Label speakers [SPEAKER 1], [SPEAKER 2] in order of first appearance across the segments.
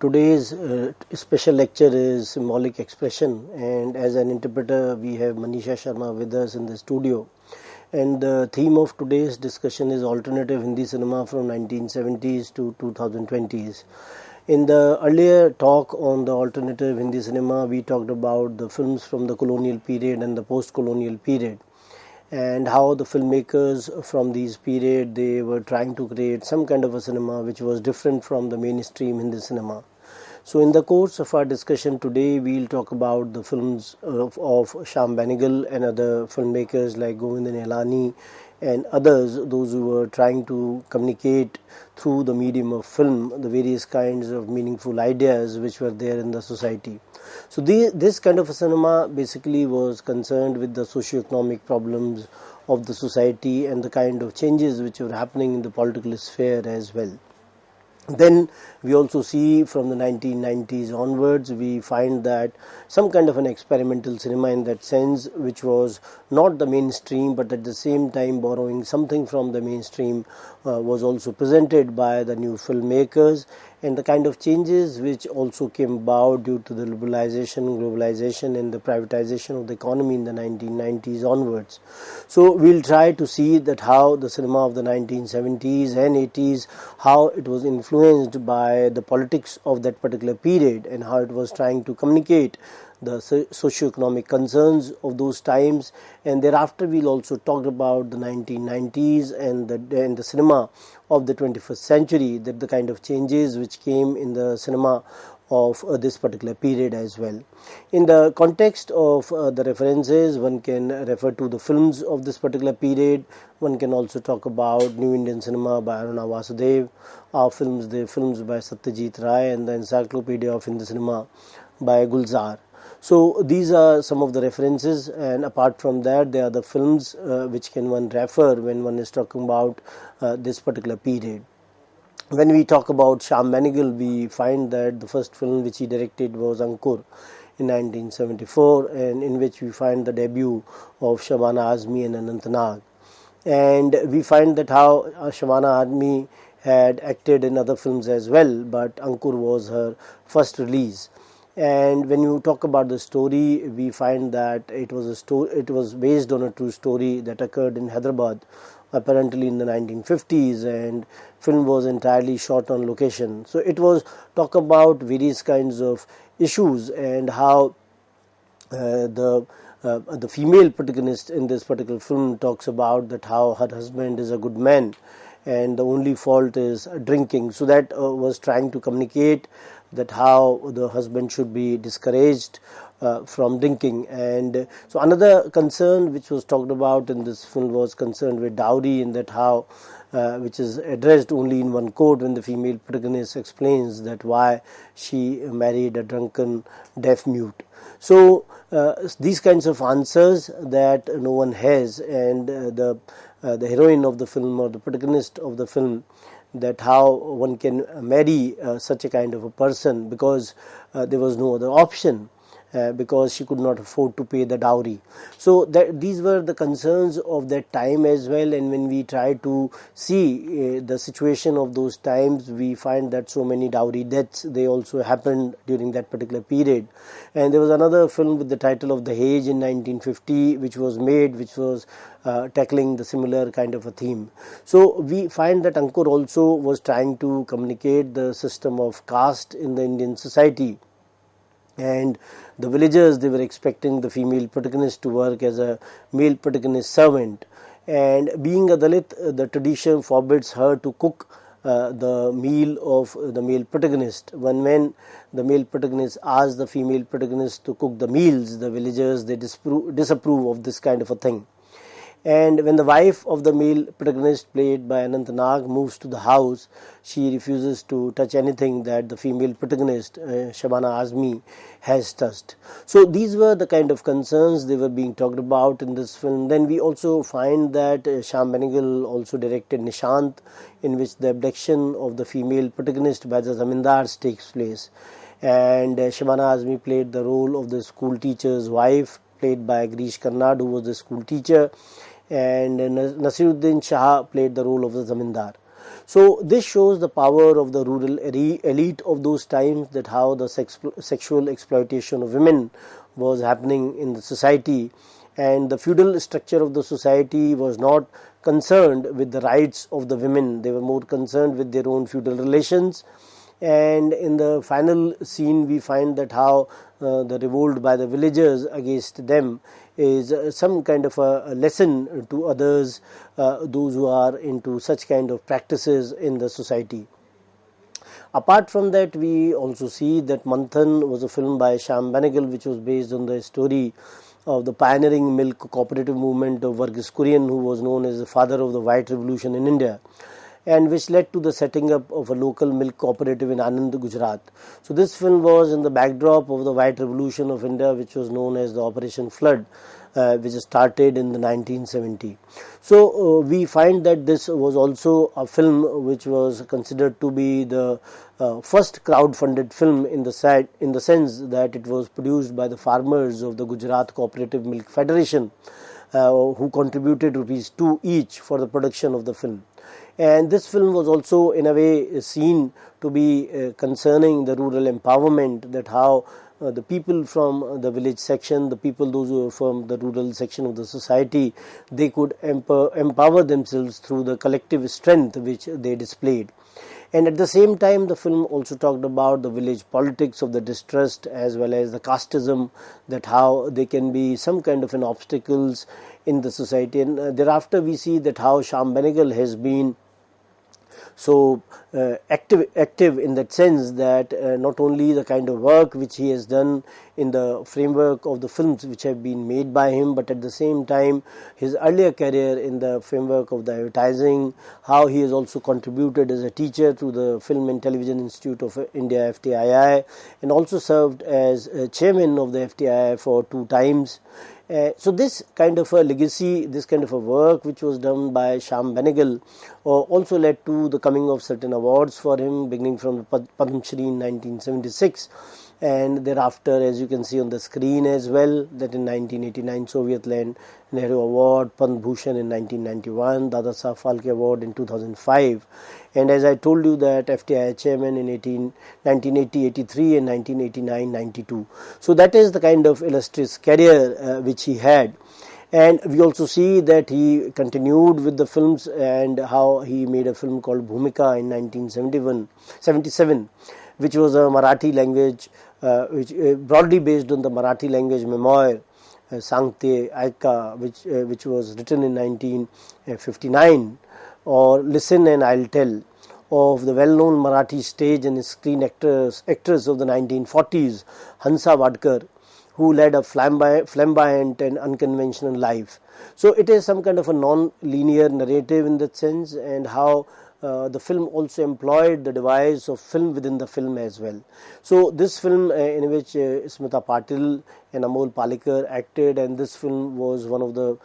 [SPEAKER 1] Today's special lecture is symbolic expression, and as an interpreter we have Manisha Sharma with us in the studio. And the theme of today's discussion is alternative Hindi cinema from 1970s to 2020s. In the earlier talk on the alternative Hindi cinema, we talked about the films from the colonial period and the post-colonial period, and how the filmmakers from these period, they were trying to create some kind of a cinema which was different from the mainstream Hindi cinema. So in the course of our discussion today, we'll talk about the films of Shyam Benegal and other filmmakers like Govind Nihalani and others, those who were trying to communicate through the medium of film the various kinds of meaningful ideas which were there in the society. So this kind of a cinema basically was concerned with the socio-economic problems of the society and the kind of changes which were happening in the political sphere as well. Then we also see from the 1990s onwards, we find that some kind of an experimental cinema in that sense, which was not the mainstream but at the same time borrowing something from the mainstream, was also presented by the new filmmakers, and the kind of changes which also came about due to the liberalization, globalization and the privatization of the economy in the 1990s onwards. So we'll try to see that how the cinema of the 1970s and 80s, how it was influenced by the politics of that particular period and how it was trying to communicate the socio-economic concerns of those times. And thereafter we'll also talk about the 1990s and the cinema of the 21st century, that the kind of changes which came in the cinema of this particular period as well. In the context of the references, one can refer to the films of this particular period. One can also talk about New Indian Cinema by Aruna Vasudev, the films by Satyajit Ray, and the Encyclopedia of Hindi Cinema by Gulzar. So these are some of the references, and apart from that, there are the films which can one refer when one is talking about this particular period. When we talk about Shyam Benegal, we find that the first film which he directed was Ankur in 1974, and in which we find the debut of Shabana Azmi and Anant Nag. And we find that how Shabana Azmi had acted in other films as well, but Ankur was her first release. And when you talk about the story, we find that it was based on a true story that occurred in Hyderabad, apparently in the 1950s, and film was entirely shot on location. So it was talk about various kinds of issues and how the female protagonist in this particular film talks about that how her husband is a good man and the only fault is drinking. So that was trying to communicate that how the husband should be discouraged from drinking. And so another concern which was talked about in this film was concerned with dowry, in that how which is addressed only in one quote when the female protagonist explains that why she married a drunken deaf mute. So these kinds of answers that no one has, and the heroine of the film or the protagonist of the film, that how one can marry such a kind of a person because there was no other option, because she could not afford to pay the dowry. So these were the concerns of that time as well. And when we try to see the situation of those times, we find that so many dowry deaths, they also happened during that particular period. And there was another film with the title of The Hage in 1950 which was made, which was tackling the similar kind of a theme. So we find that Ankur also was trying to communicate the system of caste in the Indian society. And the villagers, they were expecting the female protagonist to work as a male protagonist servant, and being a Dalit, the tradition forbids her to cook the meal of the male protagonist. When the male protagonist asks the female protagonist to cook the meals, the villagers, they disapprove of this kind of a thing. And when the wife of the male protagonist, played by Anant Nag, moves to the house, she refuses to touch anything that the female protagonist, Shabana Azmi, has touched. So these were the kind of concerns they were being talked about in this film. Then we also find that Shyam Benegal also directed Nishant, in which the abduction of the female protagonist by the zamindars takes place. And Shabana Azmi played the role of the school teacher's wife, played by Girish Karnad, who was the school teacher, and Nasiruddin Shah played the role of the zamindar. So this shows the power of the rural elite of those times, that how the sexual exploitation of women was happening in the society, and the feudal structure of the society was not concerned with the rights of the women. They were more concerned with their own feudal relations. And in the final scene we find that how the revolt by the villagers against them is some kind of a lesson to others, those who are into such kind of practices in the society. Apart from that, we also see that Manthan was a film by Shyam Benegal, which was based on the story of the pioneering milk cooperative movement of Varghese Kurian, who was known as the father of the White Revolution in India, and which led to the setting up of a local milk cooperative in Anand, Gujarat. So this film was in the backdrop of the White Revolution of India, which was known as the Operation Flood, which started in the 1970. So we find that this was also a film which was considered to be the first crowd-funded film in the sense that it was produced by the farmers of the Gujarat Cooperative Milk Federation, who contributed rupees 2 each for the production of the film. And this film was also in a way seen to be concerning the rural empowerment, that how the people from the village section, the people those who were from the rural section of the society, they could empower themselves through the collective strength which they displayed. And at the same time, the film also talked about the village politics of the distrust as well as the casteism, that how they can be some kind of an obstacles in the society. And thereafter we see that how Shyam Benegal has been so active in that sense, that not only the kind of work which he has done in the framework of the films which have been made by him, but at the same time his earlier career in the framework of the advertising, how he has also contributed as a teacher to the Film and Television Institute of India, FTII, and also served as chairman of the FTII for 2 times. So this kind of a legacy, this kind of a work which was done by Shyam Benegal also led to the coming of certain awards for him, beginning from Padma Shri in 1976, and thereafter, as you can see on the screen as well, that in 1989 Soviet Land Nehru Award, Padma Bhushan in 1991, Dada Saheb Phalke Award in 2005, and as I told you that FTI chairman in 1980-83 and 1989-92. So that is the kind of illustrious career which he had. And we also see that he continued with the films, and how he made a film called Bhumika in 1977, which was a Marathi language, which broadly based on the Marathi language memoir Sangte Aika, which was written in 1959, or Listen and I'll Tell, of the well-known Marathi stage and screen actress of the 1940s, Hansa Vadkar, who led a flamboyant and unconventional life. So it is some kind of a non-linear narrative in that sense, and how the film also employed the device of film within the film as well. So this film in which Smita Patil and Amol Palekar acted, and this film was one of the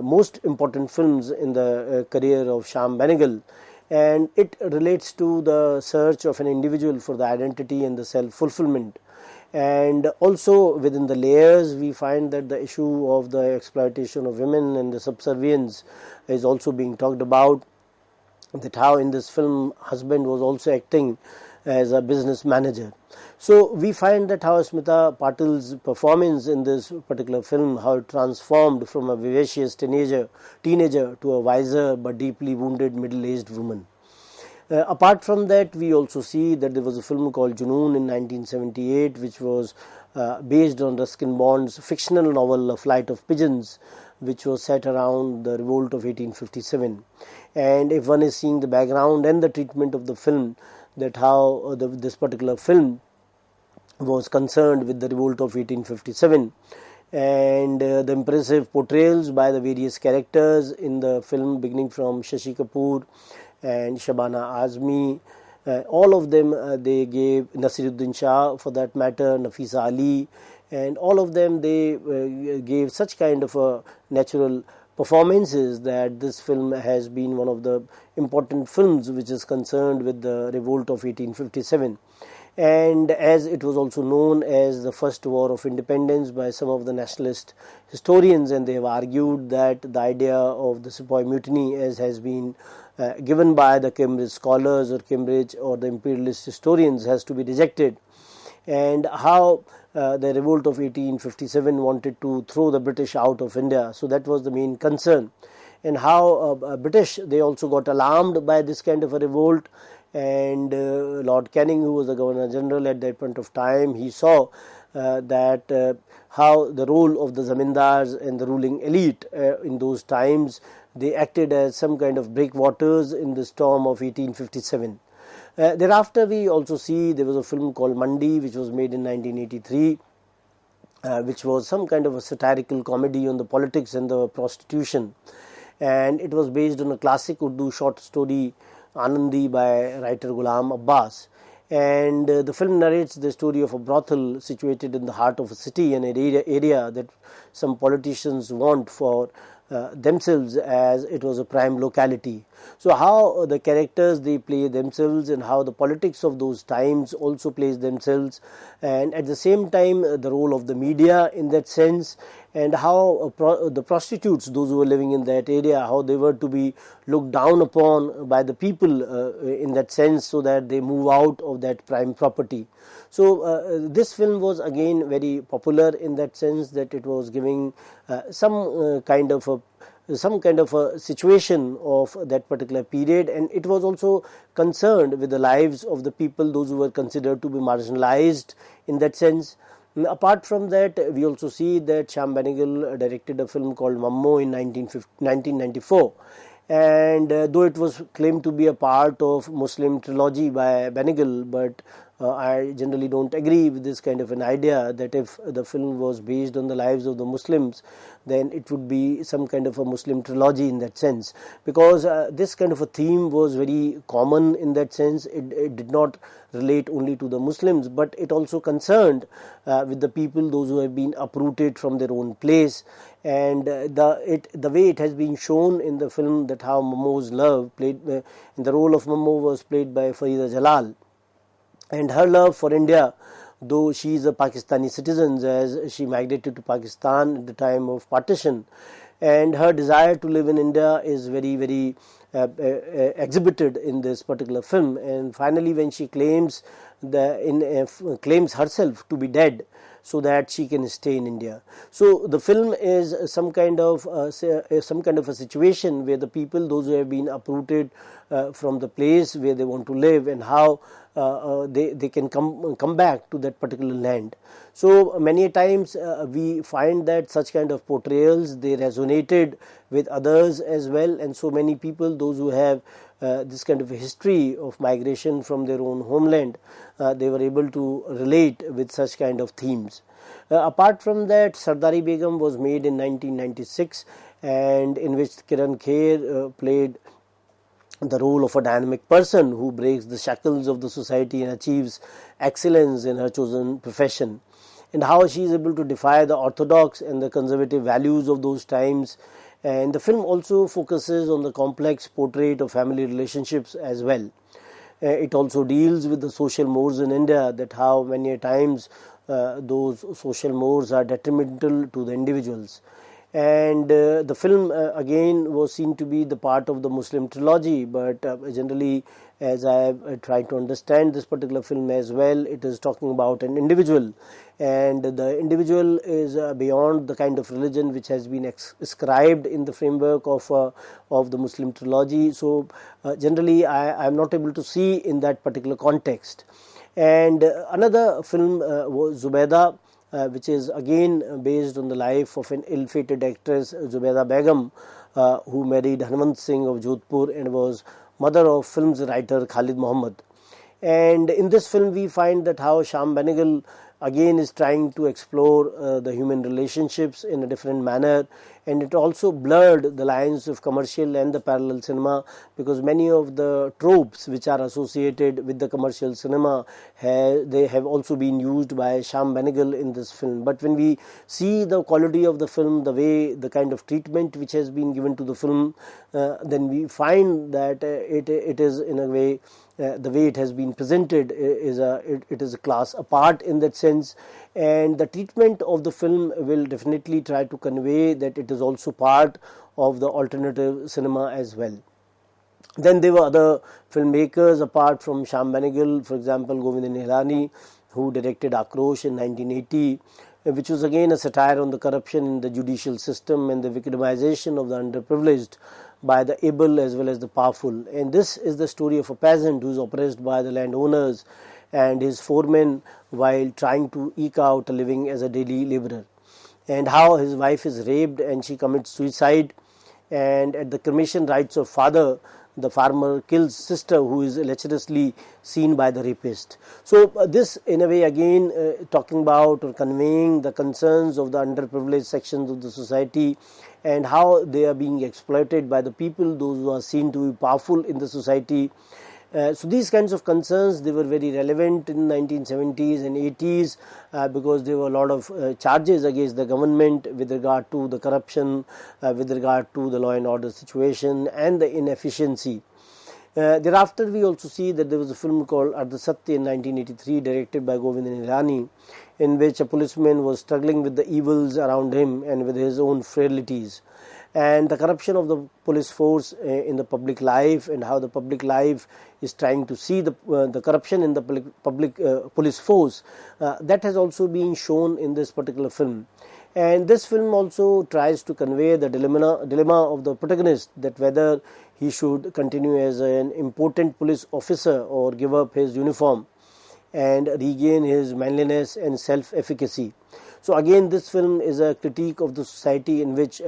[SPEAKER 1] most important films in the career of Shyam Benegal, and it relates to the search of an individual for the identity and the self-fulfillment. And also within the layers we find that the issue of the exploitation of women and the subservience is also being talked about, that how in this film husband was also acting as a business manager. So we find that how Smita Patil's performance in this particular film, how it transformed from a vivacious teenager to a wiser but deeply wounded middle-aged woman. Apart from that, we also see that there was a film called Junoon in 1978, which was based on Ruskin Bond's fictional novel A Flight of Pigeons, which was set around the revolt of 1857. And if one is seeing the background and the treatment of the film, that how this particular film was concerned with the revolt of 1857, and the impressive portrayals by the various characters in the film, beginning from Shashi Kapoor and Shabana Azmi, all of them they gave, Nasiruddin Shah for that matter, Nafisa Ali, and all of them they gave such kind of a natural performances that this film has been one of the important films which is concerned with the revolt of 1857. and as it was also known as the first war of independence by some of the nationalist historians, and they have argued that the idea of the Sepoy Mutiny, as has been given by the Cambridge scholars or Cambridge or the imperialist historians, has to be rejected, and how the revolt of 1857 wanted to throw the British out of India. So that was the main concern, and how British, they also got alarmed by this kind of a revolt, and Lord Canning, who was the Governor General at that point of time, he saw that how the role of the zamindars and the ruling elite in those times, they acted as some kind of breakwaters in the storm of 1857. Thereafter, we also see there was a film called Mandi, which was made in 1983, which was some kind of a satirical comedy on the politics and the prostitution, and it was based on a classic Urdu short story Anandi by writer Ghulam Abbas. And the film narrates the story of a brothel situated in the heart of a city, and an area that some politicians want for themselves, as it was a prime locality. So how the characters, they play themselves, and how the politics of those times also plays themselves, and at the same time the role of the media in that sense, and how the prostitutes, those who were living in that area, how they were to be looked down upon by the people in that sense, so that they move out of that prime property. So this film was again very popular in that sense, that it was giving some kind of a situation of that particular period, and it was also concerned with the lives of the people, those who were considered to be marginalized in that sense. Apart from that, we also see that Shyam Benegal directed a film called Mammo in 1994, and though it was claimed to be a part of Muslim trilogy by Benegal, but I generally don't agree with this kind of an idea, that if the film was based on the lives of the Muslims, then it would be some kind of a Muslim trilogy in that sense, because this kind of a theme was very common in that sense. It did not relate only to the Muslims, but it also concerned with the people, those who have been uprooted from their own place, and the way it has been shown in the film, that how Mammo's love played in the role of Mammo was played by Farida Jalal, and her love for India, though she is a Pakistani citizen, as she migrated to Pakistan at the time of partition, and her desire to live in India is very exhibited in this particular film. And finally, when she claims claims herself to be dead, so that she can stay in India. So the film is some kind of a situation where the people, those who have been uprooted from the place where they want to live, and how they can come back to that particular land. So many times we find that such kind of portrayals, they resonated with others as well, and so many people, those who have this kind of a history of migration from their own homeland, they were able to relate with such kind of themes. Apart from that, Sardari Begum was made in 1996, and in which Kiran Kher played the role of a dynamic person who breaks the shackles of the society and achieves excellence in her chosen profession, and how she is able to defy the orthodox and the conservative values of those times. And the film also focuses on the complex portrait of family relationships as well. It also deals with the social mores in India, that how many times those social mores are detrimental to the individuals. And the film again was seen to be the part of the Muslim trilogy, but generally, as I have tried to understand this particular film as well, it is talking about an individual, and the individual is beyond the kind of religion which has been ascribed in the framework of the Muslim trilogy. So generally I am not able to see in that particular context. And another film was Zubaida, which is again based on the life of an ill-fated actress, Zubaida Begum, who married Hanwant Singh of Jodhpur and was mother of film's writer Khalid Muhammad. And in this film we find that how Shyam Benegal again is trying to explore the human relationships in a different manner, and it also blurred the lines of commercial and the parallel cinema, because many of the tropes which are associated with the commercial cinema they have also been used by Shyam Benegal in this film. But when we see the quality of the film, the way, the kind of treatment which has been given to the film, then we find that it is in a way the way it has been presented it is a class apart in that sense, and the treatment of the film will definitely try to convey that it is also part of the alternative cinema as well. Then there were other filmmakers apart from Shyam Benegal, for example Govind Nihalani, who directed Akrosh in 1980, which was again a satire on the corruption in the judicial system and the victimization of the underprivileged by the able as well as the powerful. And this is the story of a peasant who is oppressed by the landowners and his foremen while trying to eke out a living as a daily laborer, and how his wife is raped and she commits suicide, and at the cremation rites of father, the farmer kills sister who is lecherously seen by the rapist. So this in a way again talking about or conveying the concerns of the underprivileged sections of the society and how they are being exploited by the people, those who are seen to be powerful in the society. So these kinds of concerns, they were very relevant in 1970s and 80s because there were a lot of charges against the government with regard to the corruption, with regard to the law and order situation and the inefficiency. Thereafter we also see that there was a film called Ardha Satya in 1983 directed by Govind Nihalani, in which a policeman was struggling with the evils around him and with his own frailties, and the corruption of the police force in the public life, and how the public life is trying to see the corruption in the public police force. That has also been shown in this particular film. And this film also tries to convey the dilemma of the protagonist, that whether he should continue as an important police officer or give up his uniform and regain his manliness and self-efficacy. So again, this film is a critique of the society in which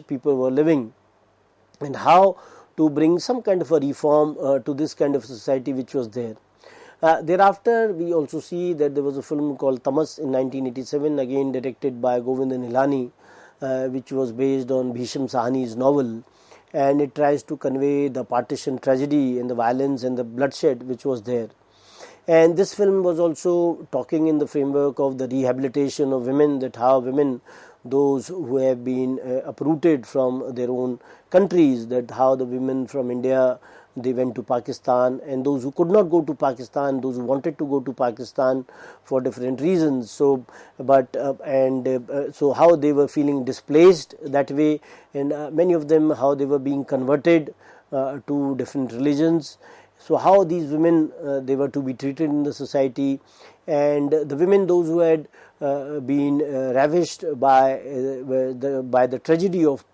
[SPEAKER 1] people were living, and how to bring some kind of a reform to this kind of society which was there. Thereafter, we also see that there was a film called Tamas in 1987, again directed by Govind Nihalani, which was based on Bhisham Sahani's novel, and it tries to convey the partition tragedy and the violence and the bloodshed which was there. And this film was also talking in the framework of the rehabilitation of women, that how women, those who have been uprooted from their own countries, that how the women from India, they went to Pakistan, and those who could not go to Pakistan, those who wanted to go to Pakistan for different reasons. So, so how they were feeling displaced that way, and many of them how they were being converted to different religions. So how these women they were to be treated in the society, and the women, those who had been ravished by the tragedy of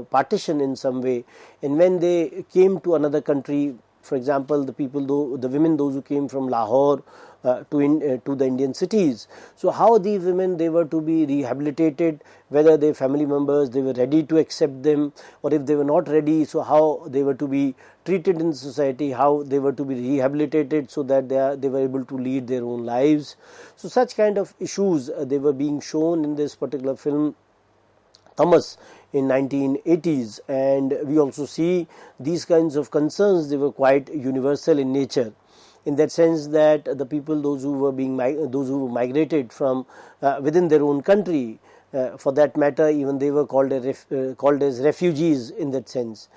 [SPEAKER 1] partition in some way, and when they came to another country, for example, the women, those who came from Lahore to the Indian cities. So how these women, they were to be rehabilitated, whether their family members, they were ready to accept them, or if they were not ready, so how they were to be treated in society, how they were to be rehabilitated so that they were able to lead their own lives. So such kind of issues they were being shown in this particular film Tamas in 1980s, and we also see these kinds of concerns, they were quite universal in nature, in that sense that the people, those who migrated from within their own country, for that matter, even they were called as refugees in that sense,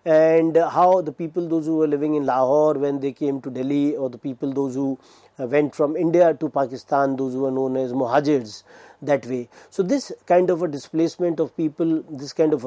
[SPEAKER 1] and how the people, those who were living in Lahore, when they came to Delhi, or the people, those who went from India to Pakistan, those who were known as muhajirs, that way. So this kind of a displacement of people, this kind of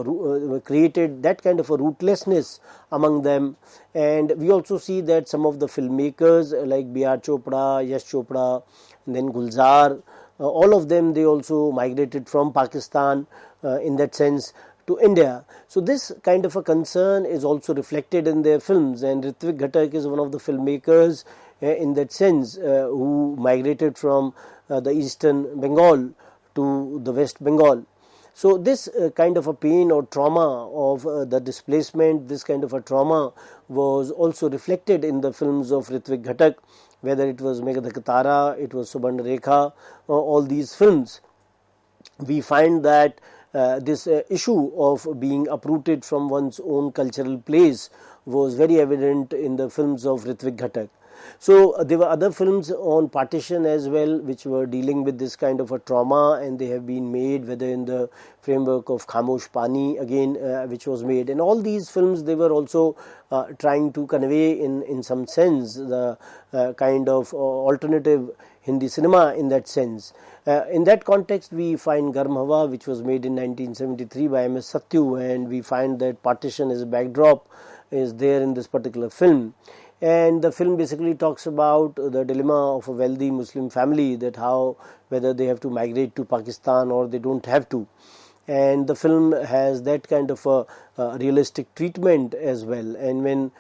[SPEAKER 1] created that kind of a rootlessness among them. And we also see that some of the filmmakers like B.R. Chopra, Yash Chopra, and then Gulzar, all of them, they also migrated from Pakistan in that sense to India. So this kind of a concern is also reflected in their films, and Ritwik Ghatak is one of the filmmakers in that sense who migrated from the eastern Bengal to the West Bengal. So this kind of a pain or trauma of the displacement, this kind of a trauma was also reflected in the films of Ritwik Ghatak, whether it was Meghdha, it was Subarna Rekha, all these films. We find that this issue of being uprooted from one's own cultural place was very evident in the films of Ritwik Ghatak. So there were other films on partition as well, which were dealing with this kind of a trauma, and they have been made, whether in the framework of Khamosh Pani again, which was made, and all these films, they were also trying to convey in some sense the kind of alternative Hindi cinema in that sense. In that context, we find Garm Hawa, which was made in 1973 by M.S. Satyu, and we find that partition as a backdrop is there in this particular film. And the film basically talks about the dilemma of a wealthy Muslim family, that how, whether they have to migrate to Pakistan or they don't have to. And the film has that kind of a realistic treatment as well. And when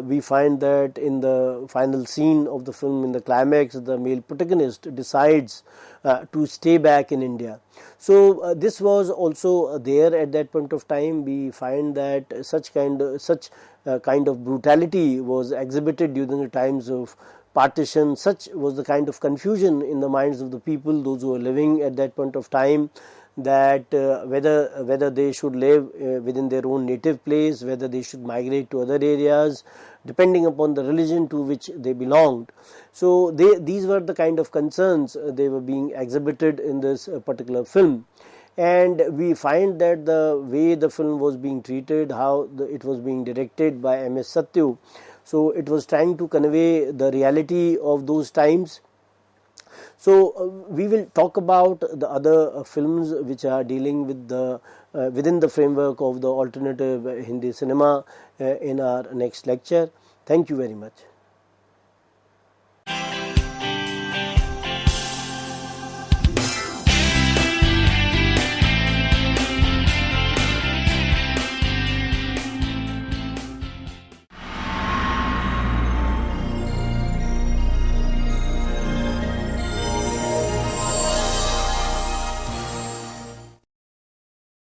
[SPEAKER 1] we find that in the final scene of the film, in the climax, the male protagonist decides to stay back in India. So this was also there at that point of time. We find that such kind of brutality was exhibited during the times of partition. Such was the kind of confusion in the minds of the people, those who were living at that point of time, that whether they should live within their own native place, whether they should migrate to other areas, depending upon the religion to which they belonged. So these were the kind of concerns they were being exhibited in this particular film. And we find that the way the film was being treated, how it was being directed by M.S. Satyu, so it was trying to convey the reality of those times. So we will talk about the other films which are dealing with the within the framework of the alternative Hindi cinema in our next lecture. Thank you very much.